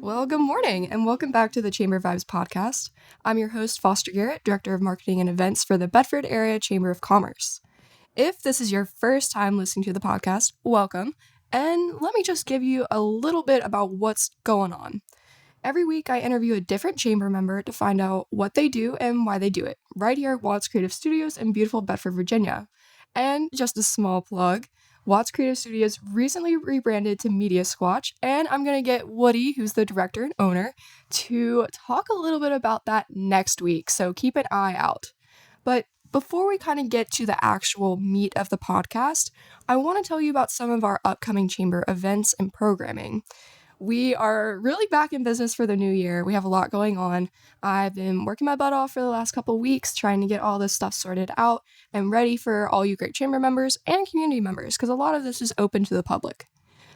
Well, good morning, and welcome back to the Chamber Vibes podcast. I'm your host, Foster Garrett, Director of Marketing and Events for the Bedford Area Chamber of Commerce. If this is your first time listening to the podcast, welcome, and let me just give you a little bit about what's going on. Every week, I interview a different chamber member to find out what they do and why they do it, right here at Watts Creative Studios in beautiful Bedford, Virginia. And just a small plug, Watts Creative Studios recently rebranded to Media Squatch, and I'm going to get Woody, who's the director and owner, to talk a little bit about that next week, so keep an eye out. But before we kind of get to the actual meat of the podcast, I want to tell you about some of our upcoming chamber events and programming. We are really back in business for the new year. We have a lot going on. I've been working my butt off for the last couple weeks trying to get all this stuff sorted out and ready for all you great chamber members and community members, because a lot of this is open to the public.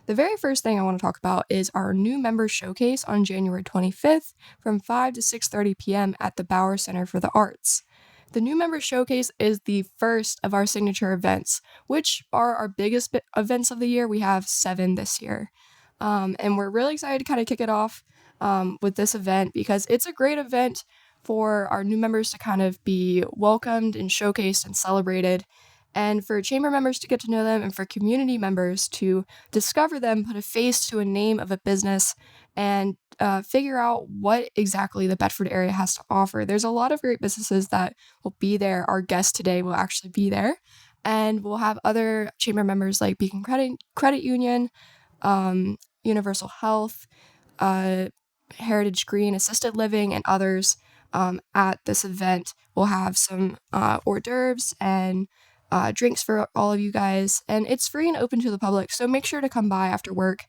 The very first thing I want to talk about is our new member showcase on January 25th from 5 to 6:30 p.m. at the Bauer Center for the Arts. The new member showcase is the first of our signature events, which are our biggest events of the year. We have 7 this year. And we're really excited to kind of kick it off with this event because it's a great event for our new members to kind of be welcomed and showcased and celebrated, and for chamber members to get to know them, and for community members to discover them, put a face to a name of a business, and figure out what exactly the Bedford area has to offer. There's a lot of great businesses that will be there. Our guest today will actually be there, and we'll have other chamber members like Beacon Credit Union, Universal Health, Heritage Green Assisted Living, and others at this event. We'll have some hors d'oeuvres and drinks for all of you guys, and it's free and open to the public, so make sure to come by after work.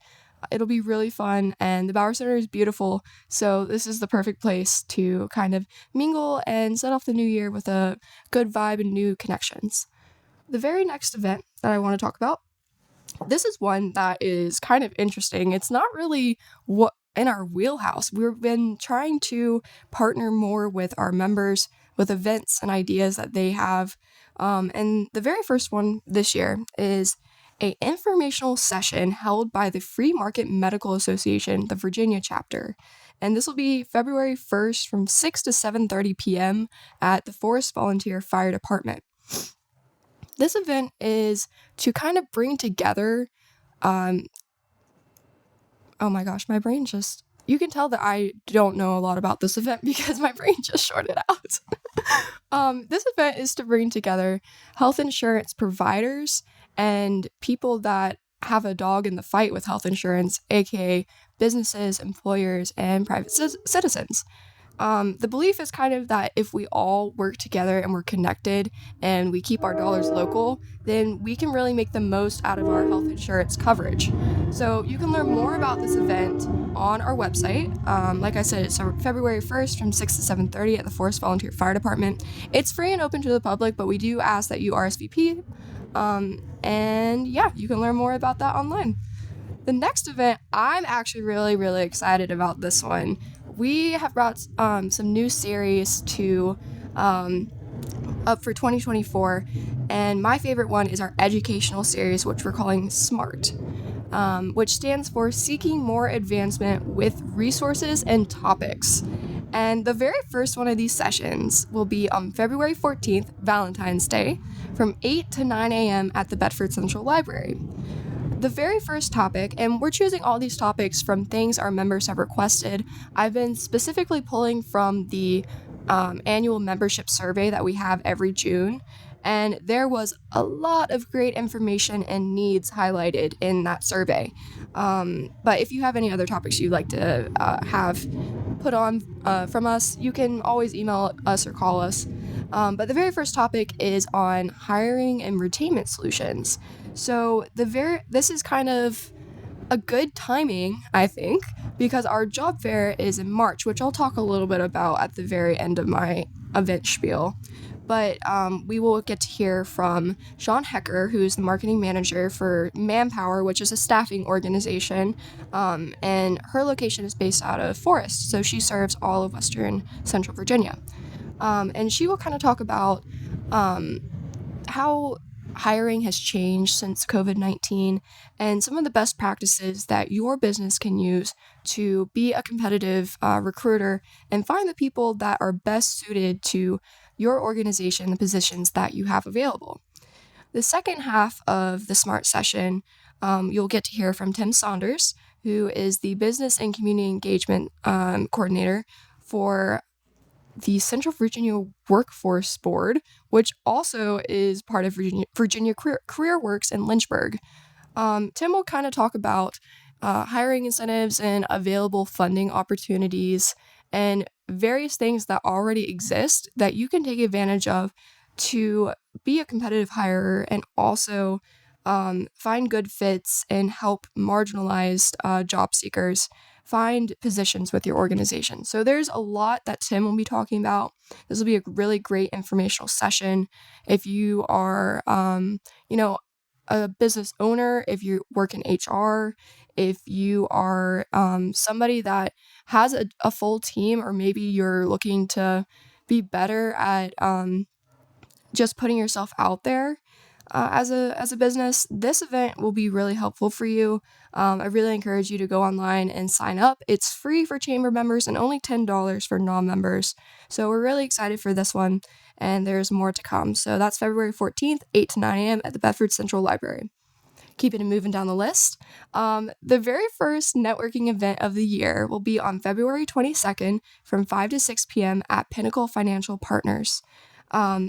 It'll be really fun, and the Bauer Center is beautiful, so this is the perfect place to kind of mingle and set off the new year with a good vibe and new connections. The very next event that I want to talk about, this is one that is kind of interesting. It's not really what in our wheelhouse. We've been trying to partner more with our members with events and ideas that they have. And the very first one this year is an informational session held by the Free Market Medical Association, the Virginia chapter. And this will be February 1st from 6 to 7:30 p.m. at the Forest Volunteer Fire Department. This event is to kind of bring together, oh my gosh, my brain just, you can tell that I don't know a lot about this event because my brain just shorted out. This event is to bring together health insurance providers and people that have a dog in the fight with health insurance, aka businesses, employers, and private citizens. The belief is kind of that if we all work together and we're connected and we keep our dollars local, then we can really make the most out of our health insurance coverage. So you can learn more about this event on our website. Like I said, it's February 1st from 6 to 7:30 at the Forest Volunteer Fire Department. It's free and open to the public, but we do ask that you RSVP. And yeah, you can learn more about that online. The next event, I'm actually really excited about this one. We have brought some new series to up for 2024, and my favorite one is our educational series, which we're calling SMART, which stands for Seeking More Advancement with Resources and Topics. And the very first one of these sessions will be on February 14th, Valentine's Day, from 8 to 9 a.m. at the Bedford Central Library. The very first topic, and we're choosing all these topics from things our members have requested. I've been specifically pulling from the annual membership survey that we have every June, and there was a lot of great information and needs highlighted in that survey. But if you have any other topics you'd like to have put on from us, you can always email us or call us. But the very first topic is on hiring and retainment solutions. So this is kind of a good timing, I think, because our job fair is in March, which I'll talk a little bit about at the very end of my event spiel. But we will get to hear from Sean Hecker, who's the marketing manager for Manpower, which is a staffing organization, and her location is based out of Forest, so she serves all of Western Central Virginia. And she will kind of talk about how hiring has changed since COVID-19, and some of the best practices that your business can use to be a competitive recruiter and find the people that are best suited to your organization, the positions that you have available. The second half of the Smart Session, you'll get to hear from Tim Saunders, who is the Business and Community Engagement Coordinator for the Central Virginia Workforce Board, which also is part of Virginia Career Works in Lynchburg. Tim will kind of talk about hiring incentives and available funding opportunities and various things that already exist that you can take advantage of to be a competitive hirer and also find good fits and help marginalized job seekers find positions with your organization. So there's a lot that Tim will be talking about. This will be a really great informational session. If you are, a business owner, if you work in HR, if you are somebody that has a full team, or maybe you're looking to be better at just putting yourself out there as a business, this event will be really helpful for you. I really encourage you to go online and sign up. It's free for chamber members and only $10 for non-members. So we're really excited for this one, and there's more to come. So that's February 14th, 8 to 9 a.m. at the Bedford Central Library. Keeping it moving down the list. The very first networking event of the year will be on February 22nd from 5 to 6 p.m. at Pinnacle Financial Partners.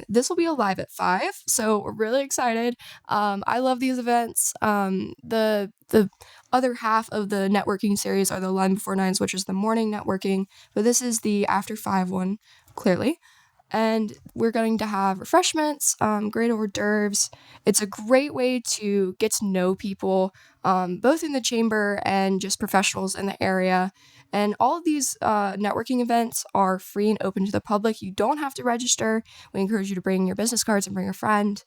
This will be live at 5, so we're really excited. I love these events. The other half of the networking series are the 11 before 9s, which is the morning networking, but this is the after 5 one, clearly. And we're going to have refreshments, great hors d'oeuvres. It's a great way to get to know people, both in the chamber and just professionals in the area. And all of these networking events are free and open to the public. You don't have to register. We encourage you to bring your business cards and bring a friend.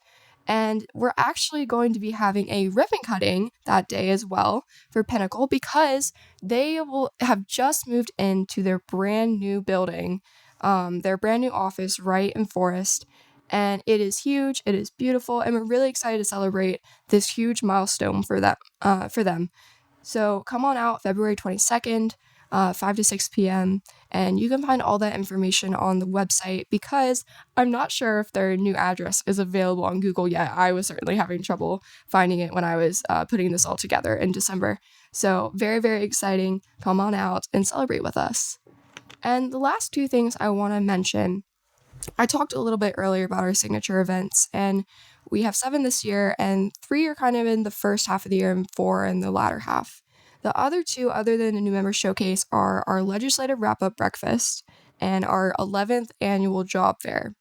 And we're actually going to be having a ribbon cutting that day as well for Pinnacle, because they will have just moved into their brand new building, their brand new office right in Forest. And it is huge, it is beautiful, and we're really excited to celebrate this huge milestone for them. So come on out February 22nd, 5 to 6 p.m., and you can find all that information on the website, because I'm not sure if their new address is available on Google yet. I was certainly having trouble finding it when I was putting this all together in December. So very, very exciting. Come on out and celebrate with us. And the last two things I want to mention, I talked a little bit earlier about our signature events, and we have 7 this year, and 3 are kind of in the first half of the year and 4 in the latter half. The other 2, other than the new member showcase, are our legislative wrap-up breakfast and our 11th annual job fair.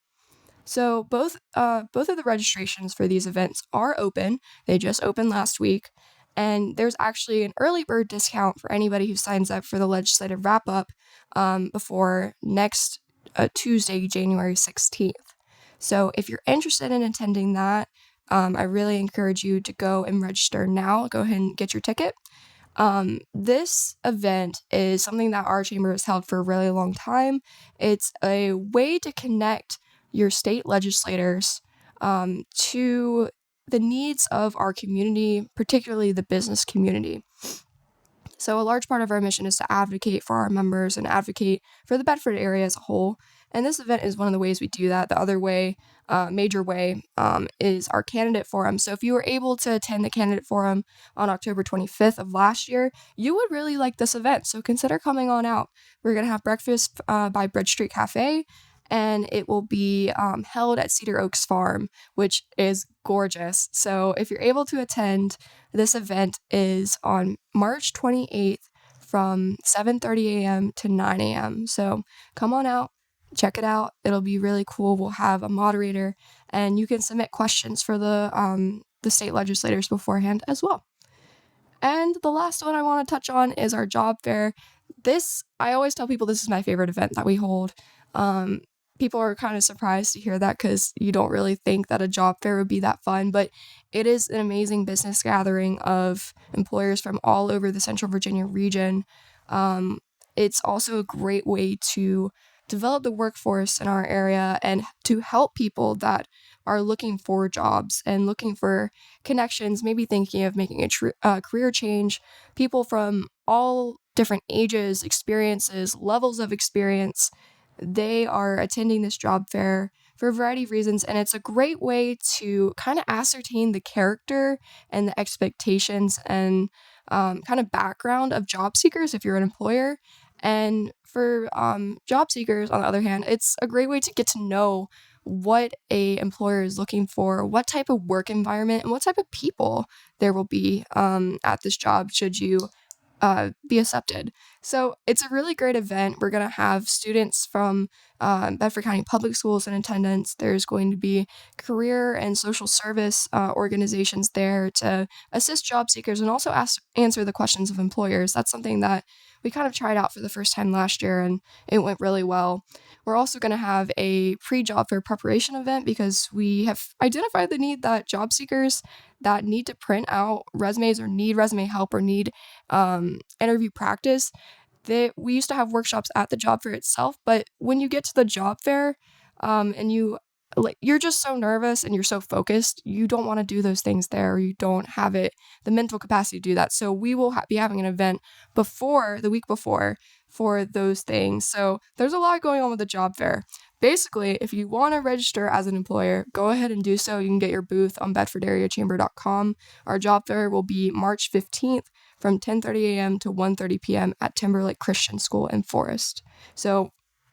So both of the registrations for these events are open. They just opened last week, and there's actually an early bird discount for anybody who signs up for the legislative wrap-up before next Tuesday, January 16th. So if you're interested in attending that, I really encourage you to go and register now. Go ahead and get your ticket. This event is something that our chamber has held for a really long time. It's a way to connect your state legislators to the needs of our community, particularly the business community. So a large part of our mission is to advocate for our members and advocate for the Bedford area as a whole. And this event is one of the ways we do that. The other way, major way, is our candidate forum. So if you were able to attend the candidate forum on October 25th of last year, you would really like this event. So consider coming on out. We're going to have breakfast by Bridge Street Cafe, and it will be held at Cedar Oaks Farm, which is gorgeous. So if you're able to attend, this event is on March 28th from 7:30 a.m. to 9 a.m. So come on out, check it out. It'll be really cool. We'll have a moderator, and you can submit questions for the state legislators beforehand as well. And the last one I want to touch on is our job fair. I always tell people this is my favorite event that we hold. People are kind of surprised to hear that, because you don't really think that a job fair would be that fun, but it is an amazing business gathering of employers from all over the Central Virginia region. It's also a great way to develop the workforce in our area and to help people that are looking for jobs and looking for connections, maybe thinking of making a career change, people from all different ages, experiences, levels of experience. They are attending this job fair for a variety of reasons, and it's a great way to kind of ascertain the character and the expectations and kind of background of job seekers if you're an employer. And for job seekers, on the other hand, it's a great way to get to know what a employer is looking for, what type of work environment, and what type of people there will be at this job should you be accepted. So it's a really great event. We're going to have students from Bedford County Public Schools in attendance. There's going to be career and social service organizations there to assist job seekers and also answer the questions of employers. That's something that we kind of tried out for the first time last year, and it went really well. We're also going to have a pre-job fair preparation event because we have identified the need that job seekers that need to print out resumes or need resume help or need interview practice. We used to have workshops at the job fair itself, but when you get to the job fair and you're just so nervous and you're so focused, you don't want to do those things there. You don't have the mental capacity to do that. So we will be having an event the week before for those things. So there's a lot going on with the job fair. Basically, if you want to register as an employer, go ahead and do so. You can get your booth on bedfordareachamber.com. Our job fair will be March 15th from 10:30 a.m. to 1:30 p.m. at Timberlake Christian School in Forest. So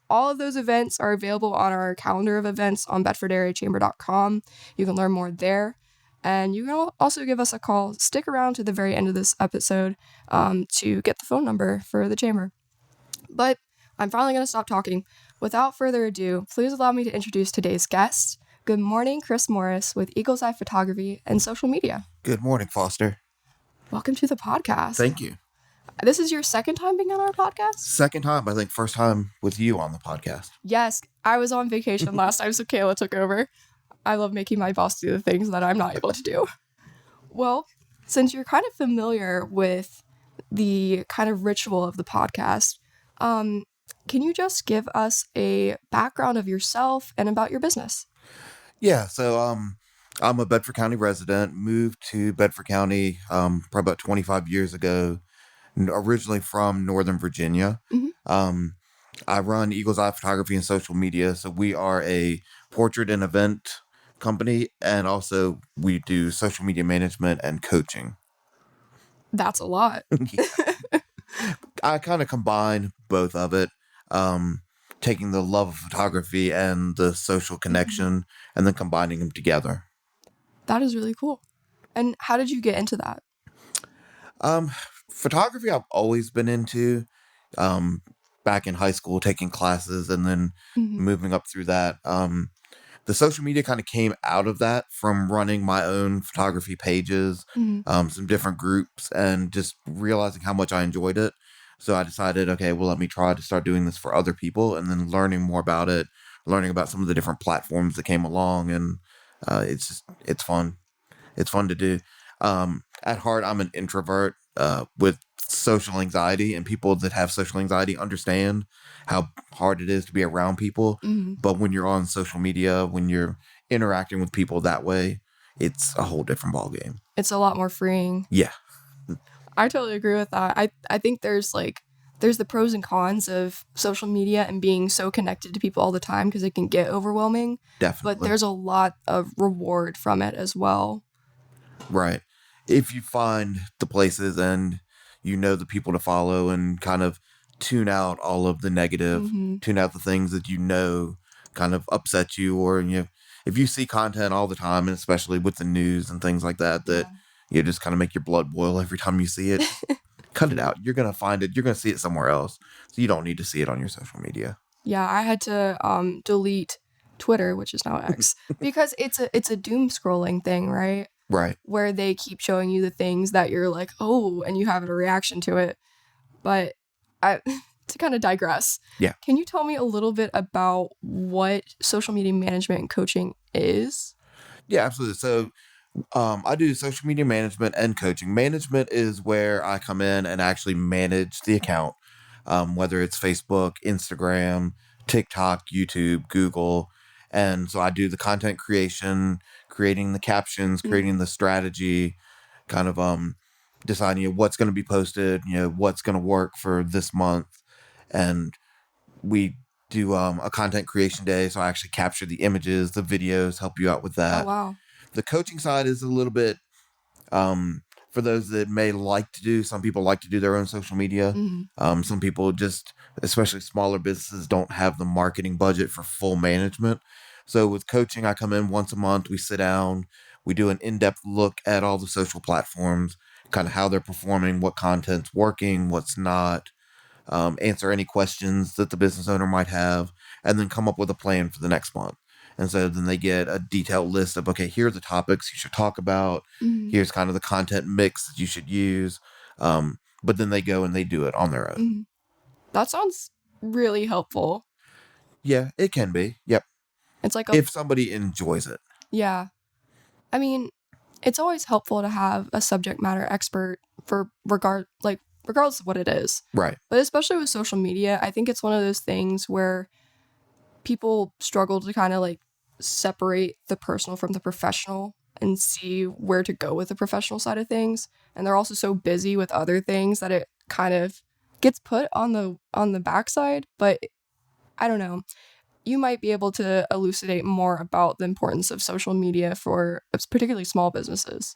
all of those events are available on our calendar of events on bedfordareachamber.com. You can learn more there. And you can also give us a call. Stick around to the very end of this episode to get the phone number for the chamber. But I'm finally going to stop talking. Without further ado, please allow me to introduce today's guest. Good morning, Chris Morris with Eagle's Eye Photography and Social Media. Good morning, Foster. Welcome to the podcast. Thank you. This is your second time being on our podcast? Second time, I think. First time with you on the podcast. Yes, I was on vacation last time, so Kayla took over. I love making my boss do the things that I'm not able to do. Well, since you're kind of familiar with the kind of ritual of the podcast, can you just give us a background of yourself and about your business? Yeah, so I'm a Bedford County resident, moved to Bedford County probably about 25 years ago, originally from Northern Virginia. Mm-hmm. I run Eagle's Eye Photography and Social Media, so we are a portrait and event company, and also we do social media management and coaching. That's a lot. I kind of combine both of it, taking the love of photography and the social connection, and then combining them together. That is really cool. And how did you get into that? Photography I've always been into, back in high school, taking classes and then moving up through that. The social media kind of came out of that from running my own photography pages, some different groups, and just realizing how much I enjoyed it. So I decided, okay, well, let me try to start doing this for other people, and then learning more about it, learning about some of the different platforms that came along. And it's fun. It's fun to do. At heart, I'm an introvert with social anxiety, and people that have social anxiety understand how hard it is to be around people. But when you're on social media, when you're interacting with people that way, it's a whole different ballgame. It's a lot more freeing. Yeah. I totally agree with that. I think there's the pros and cons of social media and being so connected to people all the time because it can get overwhelming. Definitely. But there's a lot of reward from it as well. Right. If you find the places and you know the people to follow and kind of tune out all of the negative, tune out the things that you know kind of upset you, or if you see content all the time, and especially with the news and things like that, you just kind of make your blood boil every time you see it. Cut it out. You're going to find it. You're going to see it somewhere else. So you don't need to see it on your social media. Yeah, I had to delete Twitter, which is now X, because it's a doom scrolling thing, right? Right. Where they keep showing you the things that you're like, oh, and you have a reaction to it. But to kind of digress, can you tell me a little bit about what social media management and coaching is? Yeah, absolutely. So I do social media management and coaching. Management is where I come in and actually manage the account, whether it's Facebook, Instagram, TikTok, YouTube, Google. And so I do the content creation, creating the captions, creating the strategy, kind of deciding what's going to be posted, what's going to work for this month. And we do a content creation day. So I actually capture the images, the videos, help you out with Oh, that. wow. The coaching side is a little bit for those that may like to do. Some people like to do their own social media. Some people just, especially smaller businesses, don't have the marketing budget for full management. So with coaching, I come in once a month. We sit down, we do an in-depth look at all the social platforms, kind of how they're performing, what content's working, what's not, answer any questions that the business owner might have, and then come up with a plan for the next month. And so then they get a detailed list of, okay, here are the topics you should talk about. Here's kind of the content mix that you should use. But then they go and they do it on their own. That sounds really helpful. Yeah, it can be. Yep. It's like if somebody enjoys it. Yeah. I mean, it's always helpful to have a subject matter expert for regardless of what it is. Right. But especially with social media, I think it's one of those things where people struggle to kind of like separate the personal from the professional and see where to go with the professional side of things. And they're also so busy with other things that it kind of gets put on the backside. But I don't know. You might be able to elucidate more about the importance of social media for particularly small businesses.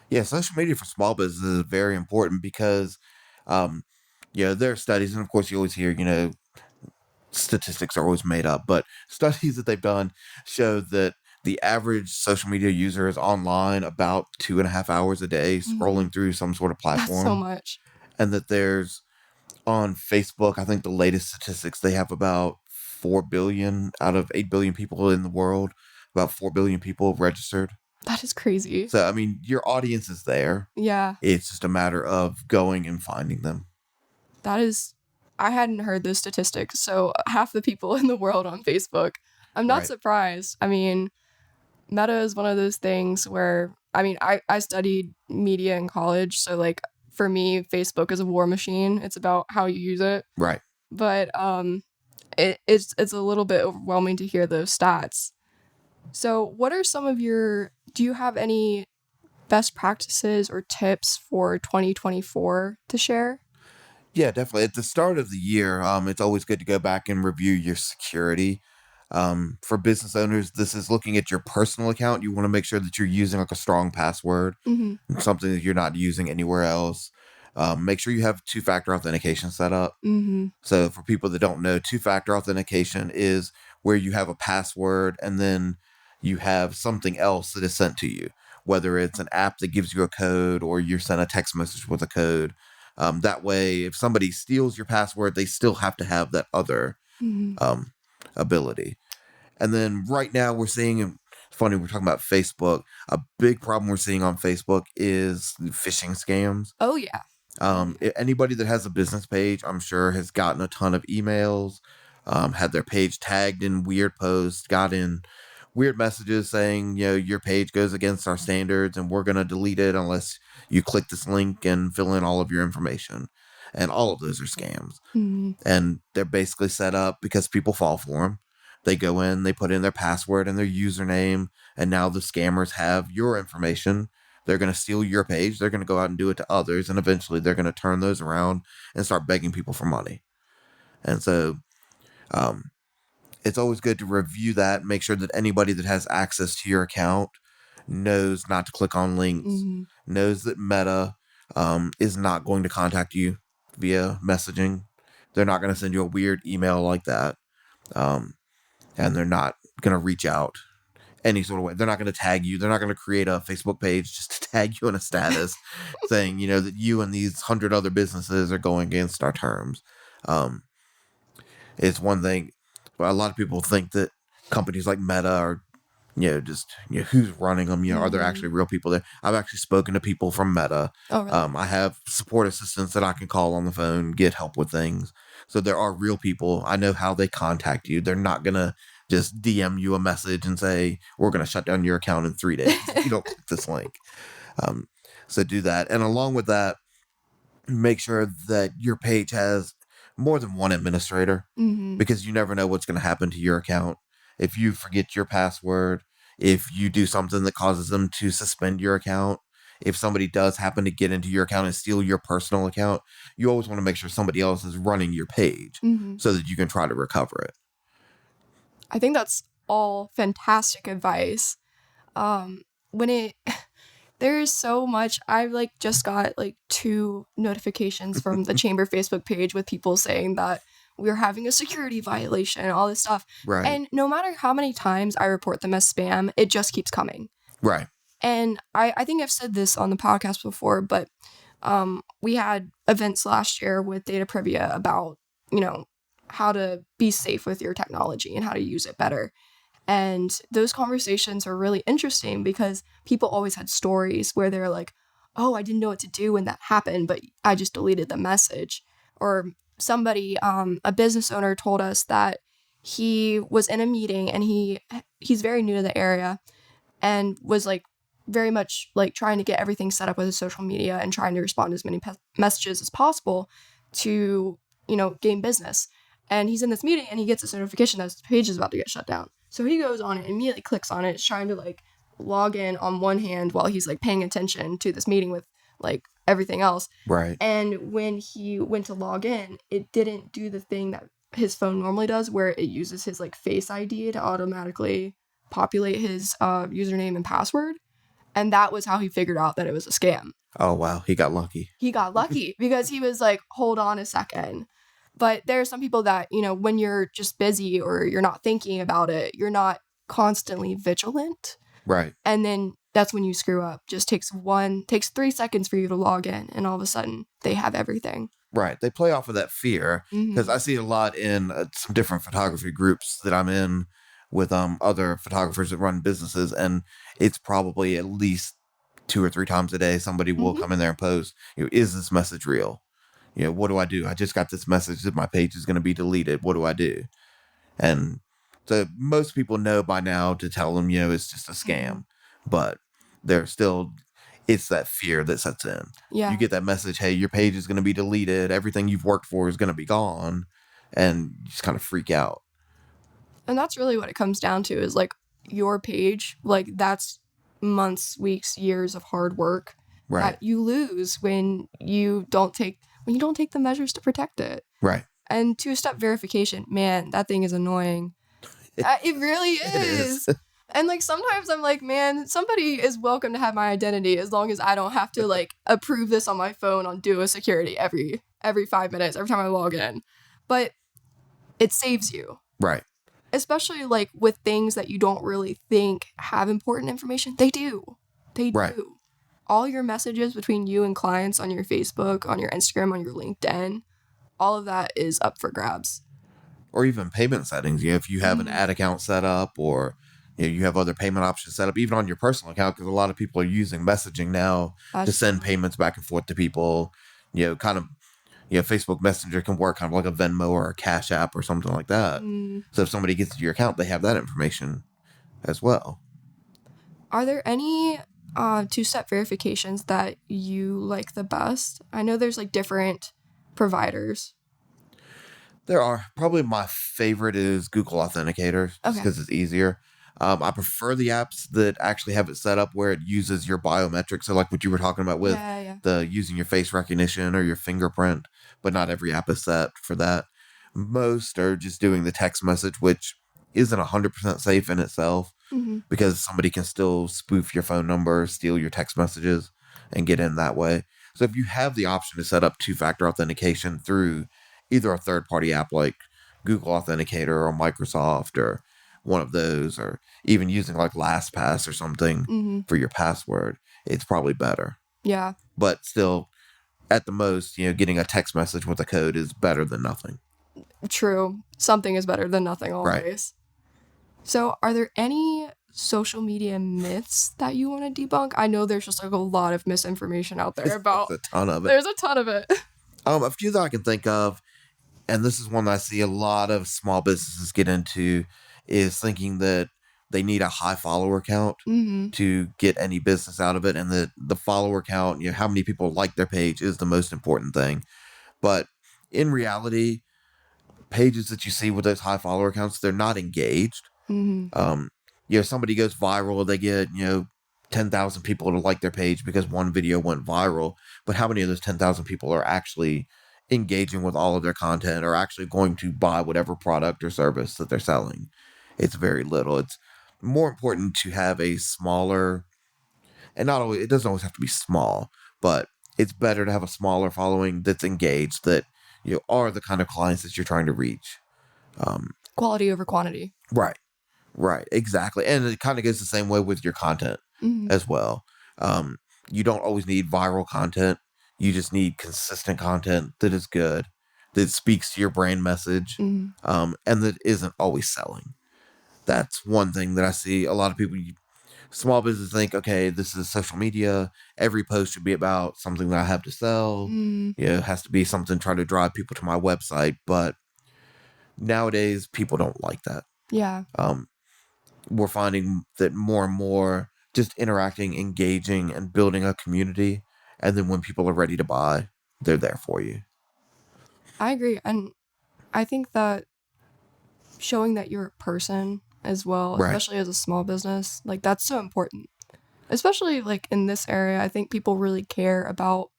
Yeah, social media for small businesses is very important because, there are studies, and of course you always hear, statistics are always made up, but studies that they've done show that the average social media user is online about 2.5 hours a day scrolling through some sort of platform. That's so much. And that there's on Facebook, I think the latest statistics, they have about 4 billion out of 8 billion people in the world, about 4 billion people registered. That is crazy. So, I mean, your audience is there. Yeah. It's just a matter of going and finding them. I hadn't heard those statistics. So half the people in the world on Facebook. I'm not surprised. I mean, Meta is one of those things where, I studied media in college. So like for me, Facebook is a war machine. It's about how you use it. Right. But it's a little bit overwhelming to hear those stats. So what are do you have any best practices or tips for 2024 to share? Yeah, definitely. At the start of the year, it's always good to go back and review your security. For business owners, this is looking at your personal account. You want to make sure that you're using like a strong password, something that you're not using anywhere else. Make sure you have two-factor authentication set up. So for people that don't know, two-factor authentication is where you have a password and then you have something else that is sent to you, whether it's an app that gives you a code or you're sent a text message with a code. That way, if somebody steals your password, they still have to have that other ability. And then right now we're seeing, funny, we're talking about Facebook. A big problem we're seeing on Facebook is phishing scams. Oh, yeah. Anybody that has a business page, I'm sure, has gotten a ton of emails, had their page tagged in weird posts, got in weird messages saying, your page goes against our standards and we're going to delete it unless you click this link and fill in all of your information. And all of those are scams. And they're basically set up because people fall for them. They go in, they put in their password and their username, and now the scammers have your information. They're going to steal your page. They're going to go out and do it to others. And eventually they're going to turn those around and start begging people for money. And so, it's always good to review that, make sure that anybody that has access to your account knows not to click on links, knows that Meta is not going to contact you via messaging. They're not going to send you a weird email like that. And they're not going to reach out any sort of way. They're not going to tag you. They're not going to create a Facebook page just to tag you in a status saying, that you and these 100 other businesses are going against our terms. It's one thing. But a lot of people think that companies like Meta are, who's running them? Are there actually real people there? I've actually spoken to people from Meta. Oh, really? I have support assistants that I can call on the phone, get help with things. So there are real people. I know how they contact you. They're not going to just DM you a message and say, we're going to shut down your account in 3 days if you don't click this link. So do that. And along with that, make sure that your page has more than one administrator, because you never know what's going to happen to your account. If you forget your password, if you do something that causes them to suspend your account, if somebody does happen to get into your account and steal your personal account, you always want to make sure somebody else is running your page so that you can try to recover it. I think that's all fantastic advice. When it there's so much. I just got 2 notifications from the chamber Facebook page with people saying that we're having a security violation and all this stuff. Right. And no matter how many times I report them as spam, it just keeps coming. Right. And I think I've said this on the podcast before, but we had events last year with Data Privia about, how to be safe with your technology and how to use it better. And those conversations are really interesting because people always had stories where they're like, oh, I didn't know what to do when that happened, but I just deleted the message. Or somebody, a business owner told us that he was in a meeting and he's very new to the area and was very much trying to get everything set up with his social media and trying to respond to as many messages as possible to, gain business. And he's in this meeting and he gets this notification that his page is about to get shut down. So he goes on it, immediately clicks on it, trying to log in on one hand while he's paying attention to this meeting with everything else. Right. And when he went to log in, it didn't do the thing that his phone normally does, where it uses his Face ID to automatically populate his username and password. And that was how he figured out that it was a scam. Oh, wow. He got lucky. He got lucky because he was hold on a second. But there are some people that, when you're just busy or you're not thinking about it, you're not constantly vigilant. Right. And then that's when you screw up. Just takes 3 seconds for you to log in, and all of a sudden they have everything. Right. They play off of that fear, because I see a lot in some different photography groups that I'm in with other photographers that run businesses, and it's probably at least 2 or 3 times a day somebody will come in there and post, is this message real? What do I do? I just got this message that my page is going to be deleted. What do I do? And so most people know by now to tell them, it's just a scam, but they're still, it's that fear that sets in. Yeah. You get that message, hey, your page is going to be deleted. Everything you've worked for is going to be gone. And you just kind of freak out. And that's really what it comes down to is your page, that's months, weeks, years of hard work that you lose when you don't take the measures to protect it. Right. And 2-step verification, man, that thing is annoying. It really is. And sometimes I'm man, somebody is welcome to have my identity as long as I don't have to approve this on my phone on Duo Security every 5 minutes, every time I log in. But it saves you. Right. Especially with things that you don't really think have important information. They do. They do. All your messages between you and clients on your Facebook, on your Instagram, on your LinkedIn, all of that is up for grabs. Or even payment settings. If you have an ad account set up, or you have other payment options set up, even on your personal account, because a lot of people are using messaging now to send payments back and forth to people. Facebook Messenger can work kind of like a Venmo or a Cash App or something like that. So if somebody gets to your account, they have that information as well. Are there any 2-step verifications that you like the best? I know there's different providers. There are. Probably my favorite is Google Authenticator, just because it's easier. I prefer the apps that actually have it set up where it uses your biometrics. So like what you were talking about with the using your face recognition or your fingerprint, but not every app is set for that. Most are just doing the text message, which isn't 100% safe in itself, because somebody can still spoof your phone number, steal your text messages, and get in that way. So if you have the option to set up 2-factor authentication through either a third-party app like Google Authenticator or Microsoft or one of those, or even using LastPass or something for your password, it's probably better. Yeah. But still, at the most, you know, getting a text message with a code is better than nothing. True. Something is better than nothing always. Right. So are there any social media myths that you want to debunk? I know there's just like a lot of misinformation out there about... There's a ton of it. There's a ton of it. A few that I can think of, and this is one that I see a lot of small businesses get into, is thinking that they need a high follower count to get any business out of it, and that the follower count, you know, how many people like their page is the most important thing. But in reality, pages that you see with those high follower counts, they're not engaged. Um, somebody goes viral, they get, 10,000 people to like their page because one video went viral. But how many of those 10,000 people are actually engaging with all of their content or actually going to buy whatever product or service that they're selling? It's very little. It's more important to have a smaller, and not always, it doesn't always have to be small, but it's better to have a smaller following that's engaged, that, are the kind of clients that you're trying to reach. Quality over quantity. Right. Right, exactly. And it kind of goes the same way with your content as well. Um, you don't always need viral content. You just need consistent content that is good, that speaks to your brand message, and that isn't always selling. That's one thing that I see a lot of people, small business, think, okay, this is social media. Every post should be about something that I have to sell. It has to be something trying to drive people to my website. But nowadays, people don't like that. Yeah. We're finding that more and more just interacting, engaging, and building a community. And then when people are ready to buy, they're there for you. I agree. And I think that showing that you're a person as well, Right. especially as a small business, like that's so important. Especially like in this area, I think people really care about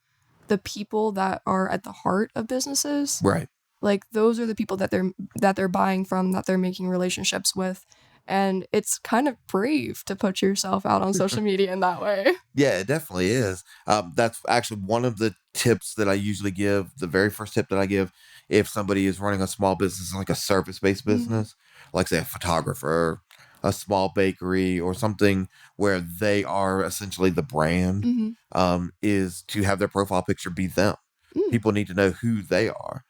the people that are at the heart of businesses. Right. Like those are the people that they're buying from, that they're making relationships with. And it's kind of brave to put yourself out on social media in that way. Yeah, it definitely is. That's actually one of the tips that I usually give. The very first tip that I give, if somebody is running a small business, like a service-based business, like say a photographer, a small bakery, or something where they are essentially the brand, is to have their profile picture be them. People need to know who they are.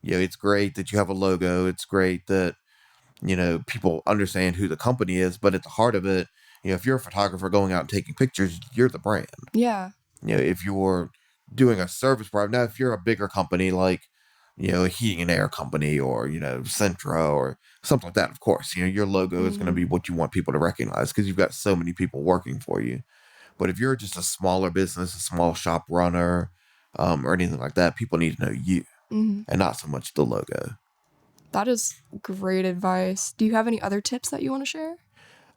It's great that you have a logo. It's great that, people understand who the company is, but at the heart of it, if you're a photographer going out and taking pictures, you're the brand. Yeah. If you're doing a service product, now if you're a bigger company like, a heating and air company, or, Centra or something like that, of course, your logo is going to be what you want people to recognize because you've got so many people working for you. But if you're just a smaller business, a small shop runner, or anything like that, people need to know you and not so much the logo. That is great advice. Do you have any other tips that you want to share?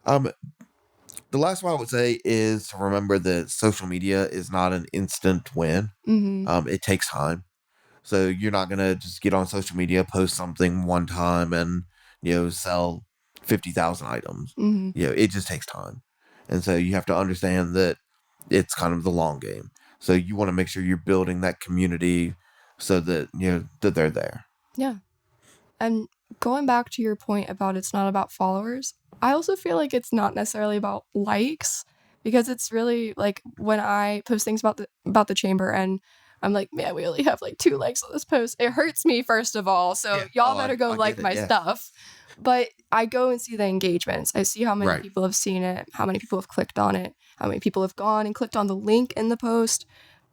The last one I would say is to remember that social media is not an instant win. It takes time. So you're not going to just get on social media, post something one time and, sell 50,000 items. It just takes time. And so you have to understand that it's kind of the long game. So you want to make sure you're building that community so that, that they're there. Yeah. And going back to your point about it's not about followers, I also feel like it's not necessarily about likes, because it's really like when I post things about the chamber and I'm like, man, we only have like 2 likes on this post. It hurts me, first of all. So y'all better go like my stuff. But I go and see the engagements. I see how many people have seen it, how many people have clicked on it, how many people have gone and clicked on the link in the post.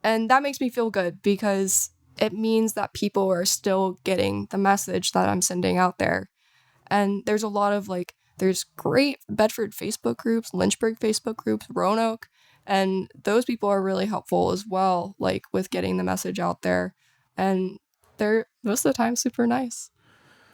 And that makes me feel good because it means that people are still getting the message that I'm sending out there. And there's a lot of there's great Bedford Facebook groups, Lynchburg Facebook groups, Roanoke, and those people are really helpful as well, with getting the message out there. And they're most of the time super nice.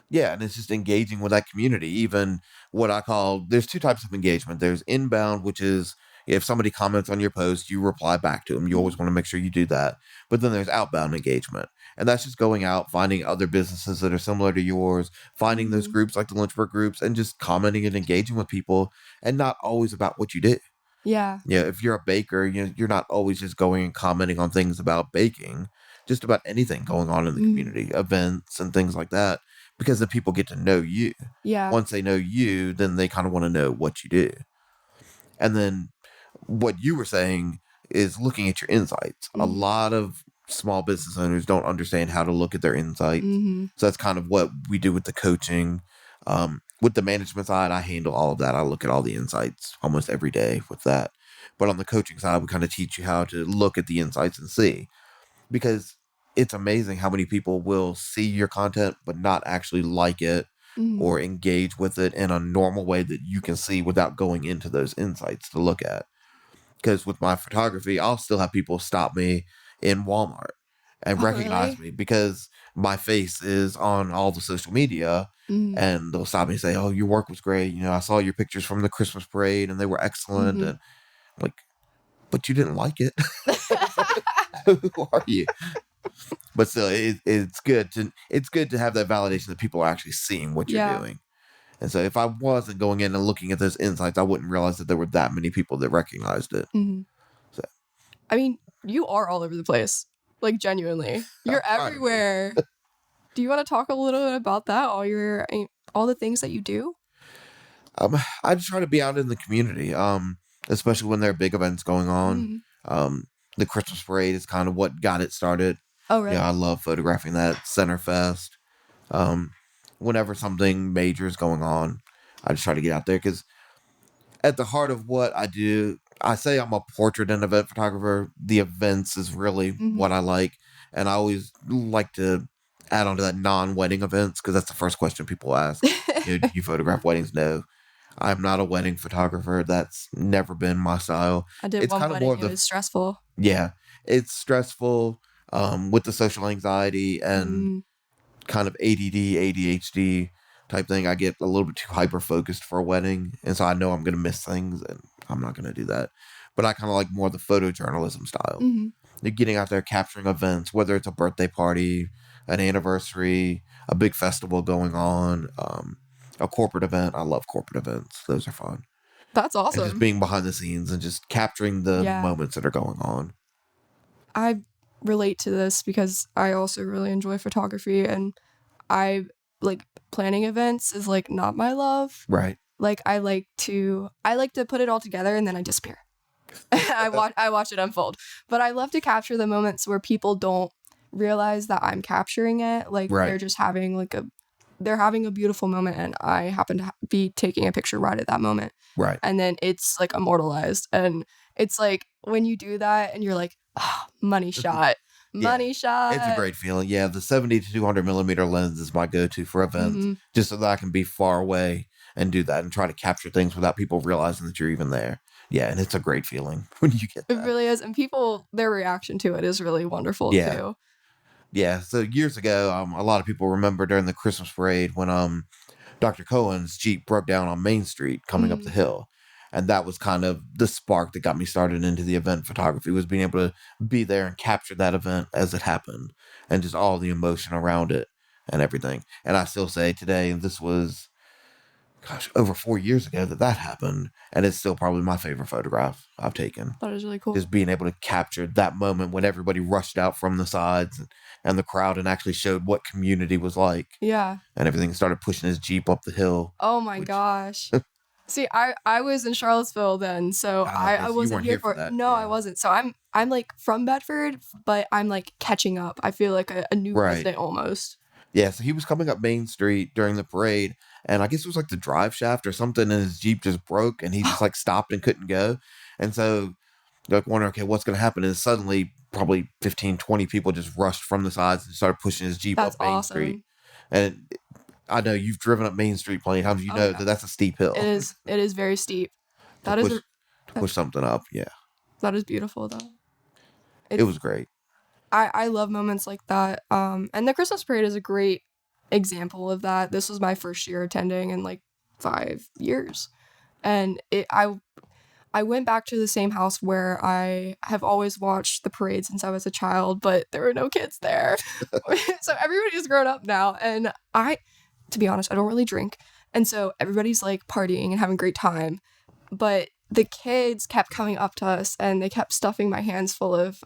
Yeah, and it's just engaging with that community. Even what I call, there's 2 types of engagement. There's inbound, which is if somebody comments on your post, you reply back to them. You always want to make sure you do that. But then there's outbound engagement. And that's just going out, finding other businesses that are similar to yours, finding those groups like the Lynchburg groups, and just commenting and engaging with people, and not always about what you do. Yeah. Yeah, if you're a baker, you're not always just going and commenting on things about baking, just about anything going on in the community, events and things like that, because the people get to know you. Yeah. Once they know you, then they kind of want to know what you do. And then what you were saying is looking at your insights. A lot of small business owners don't understand how to look at their insights. So that's kind of what we do with the coaching. With the management side, I handle all of that. I look at all the insights almost every day with that. But on the coaching side, we kind of teach you how to look at the insights and see. Because it's amazing how many people will see your content but not actually like it or engage with it in a normal way that you can see without going into those insights to look at. Because with my photography, I'll still have people stop me in Walmart and recognize me because my face is on all the social media, and they'll stop me and say, "Oh, your work was great. I saw your pictures from the Christmas parade, and they were excellent." And I'm like, but you didn't like it. Who are you? But still, it's good to have that validation that people are actually seeing what you're doing. And so if I wasn't going in and looking at those insights, I wouldn't realize that there were that many people that recognized it. So I mean, you are all over the place. Like, genuinely. You're everywhere. Do you want to talk a little bit about that? All the things that you do? I just try to be out in the community, especially when there are big events going on. The Christmas parade is kind of what got it started. Oh, really? I love photographing that Centerfest. Whenever something major is going on, I just try to get out there because at the heart of what I do, I say I'm a portrait and event photographer. The events is really what I like. And I always like to add on to that non-wedding events because that's the first question people ask. Do you photograph weddings? No. I'm not a wedding photographer. That's never been my style. I did It's one kind of wedding. more of It was stressful. Yeah, it's stressful with the social anxiety and kind of ADD, ADHD type thing. I get a little bit too hyper focused for a wedding, and so I know I'm going to miss things, and I'm not going to do that. But I kind of like more of the photojournalism style. You're getting out there capturing events, whether it's a birthday party, an anniversary, a big festival going on, a corporate event. I love corporate events; those are fun. That's awesome. And just being behind the scenes and just capturing the moments that are going on. I relate to this because I also really enjoy photography, and I like planning events is like not my love. Right. Like I like to put it all together and then I disappear. I watch it unfold. But I love to capture the moments where people don't realize that I'm capturing it. Like they're just having they're having a beautiful moment and I happen to be taking a picture right at that moment. Right. And then it's like immortalized. And it's like when you do that and you're like, oh, money shot. Money shot. It's a great feeling. Yeah, the 70 to 200 millimeter lens is my go-to for events, just so that I can be far away and do that and try to capture things without people realizing that you're even there. Yeah, and it's a great feeling when you get that. It really is. And their reaction to it is really wonderful too. Yeah, so years ago, a lot of people remember during the Christmas parade when Dr. Cohen's Jeep broke down on Main Street coming up the hill. And that was kind of the spark that got me started into the event photography, was being able to be there and capture that event as it happened and just all the emotion around it and everything. And I still say today, this was, over 4 years ago that happened. And it's still probably my favorite photograph I've taken. That is really cool. Just being able to capture that moment when everybody rushed out from the sides and the crowd and actually showed what community was like. Yeah. And everything started pushing his Jeep up the hill. Oh my gosh. See, I was in Charlottesville then, so I wasn't here for it. No, I wasn't. So I'm like from Bedford, but I'm like catching up. I feel like a new resident almost. Yeah, so he was coming up Main Street during the parade, and I guess it was like the drive shaft or something, and his Jeep just broke, and he just like stopped and couldn't go. And so they're like wondering, okay, what's going to happen? And suddenly probably 15, 20 people just rushed from the sides and started pushing his Jeep up Main Street. And I know you've driven up Main Street plenty of times. You know that that's a steep hill. It is very steep. To push something up, yeah. That is beautiful, though. It was great. I love moments like that. And the Christmas parade is a great example of that. This was my first year attending in like 5 years. And I went back to the same house where I have always watched the parade since I was a child, but there were no kids there. So everybody's grown up now. And to be honest, I don't really drink. And so everybody's like partying and having a great time. But the kids kept coming up to us and they kept stuffing my hands full of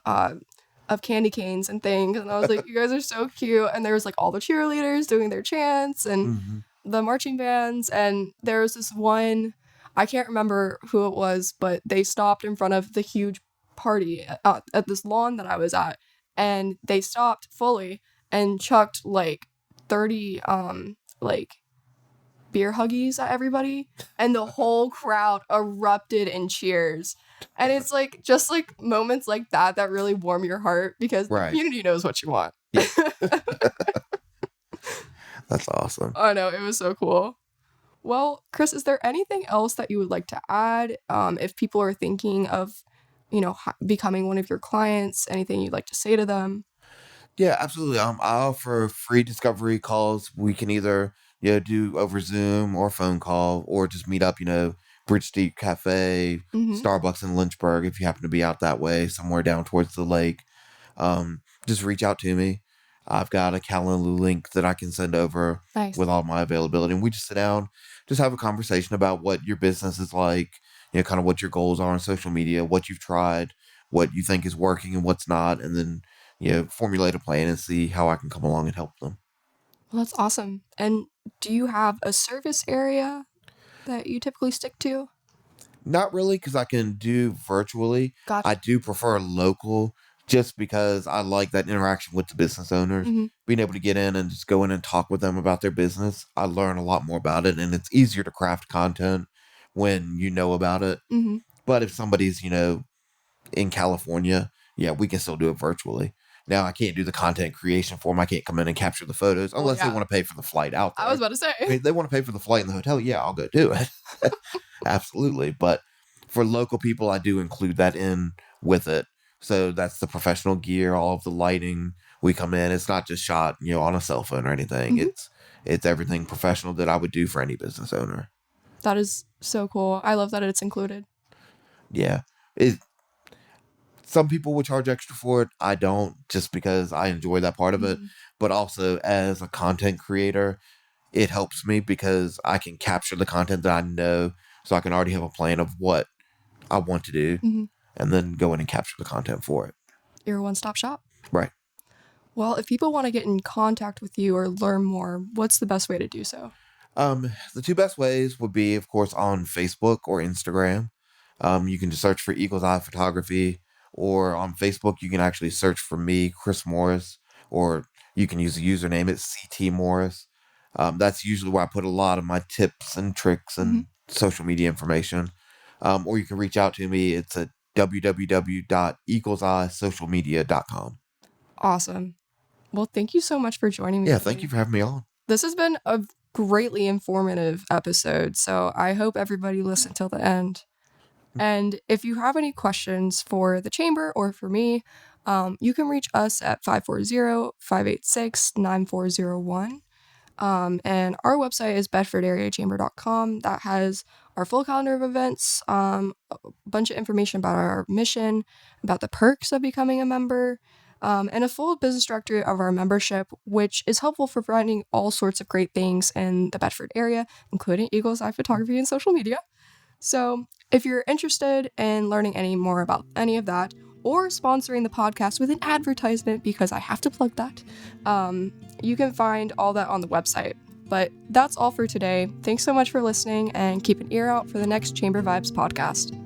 candy canes and things. And I was like, you guys are so cute. And there was like all the cheerleaders doing their chants and the marching bands. And there was this one, I can't remember who it was, but they stopped in front of the huge party at this lawn that I was at. And they stopped fully and chucked like 30 like beer huggies at everybody, and the whole crowd erupted in cheers. And it's like just like moments like that really warm your heart because the community knows what you want. Yeah. That's awesome. I know, it was so cool. Well, Chris, is there anything else that you would like to add? If people are thinking of, becoming one of your clients, anything you'd like to say to them? Yeah, absolutely. I offer free discovery calls. We can either, do over Zoom or phone call or just meet up, Bridge Street Cafe, Mm-hmm. Starbucks in Lynchburg if you happen to be out that way, somewhere down towards the lake. Just reach out to me. I've got a calendar link that I can send over Nice. with all my availability. And we just sit down, just have a conversation about what your business is like, kind of what your goals are on social media, what you've tried, what you think is working and what's not, and then, formulate a plan and see how I can come along and help them. Well, that's awesome. And do you have a service area that you typically stick to? Not really, because I can do virtually. I Gotcha. do prefer local just because I like that interaction with the business owners. Mm-hmm. Being able to get in and just go in and talk with them about their business, I learn a lot more about it, and it's easier to craft content when you know about it. Mm-hmm. But if somebody's, in California, yeah, we can still do it virtually. Now, I can't do the content creation for them. I can't come in and capture the photos Well, unless they yeah. want to pay for the flight out I was there. about to say. I mean, if they want to pay for the flight and the hotel, yeah, I'll go do it. Absolutely. But for local people, I do include that in with it. So that's the professional gear, all of the lighting. We come in. It's not just shot, on a cell phone or anything. Mm-hmm. It's everything professional that I would do for any business owner. That is so cool. I love that it's included. Yeah. It Some people would charge extra for it. I don't, just because I enjoy that part of it. Mm-hmm. But also as a content creator, it helps me because I can capture the content that I know, so I can already have a plan of what I want to do Mm-hmm. and then go in and capture the content for it. You're a one-stop shop. Right. Well, if people want to get in contact with you or learn more, what's the best way to do so? The two best ways would be, of course, on Facebook or Instagram. You can just search for Eagle's Eye Photography, or on Facebook, you can actually search for me, Chris Morris, or you can use the username, it's CT Morris. That's usually where I put a lot of my tips and tricks Mm-hmm. and social media information. Or you can reach out to me, it's at www.eagleseyesocialmedia.com. Awesome. Well, thank you so much for joining me Yeah, thank you today. for having me on. This has been a greatly informative episode, so I hope everybody listened till the end. And if you have any questions for the chamber or for me, you can reach us at 540-586-9401. And our website is bedfordareachamber.com. That has our full calendar of events, a bunch of information about our mission, about the perks of becoming a member, and a full business directory of our membership, which is helpful for finding all sorts of great things in the Bedford area, including Eagle's Eye Photography and social media. So if you're interested in learning any more about any of that, or sponsoring the podcast with an advertisement, because I have to plug that, you can find all that on the website. But that's all for today. Thanks so much for listening, and keep an ear out for the next Chamber Vibes podcast.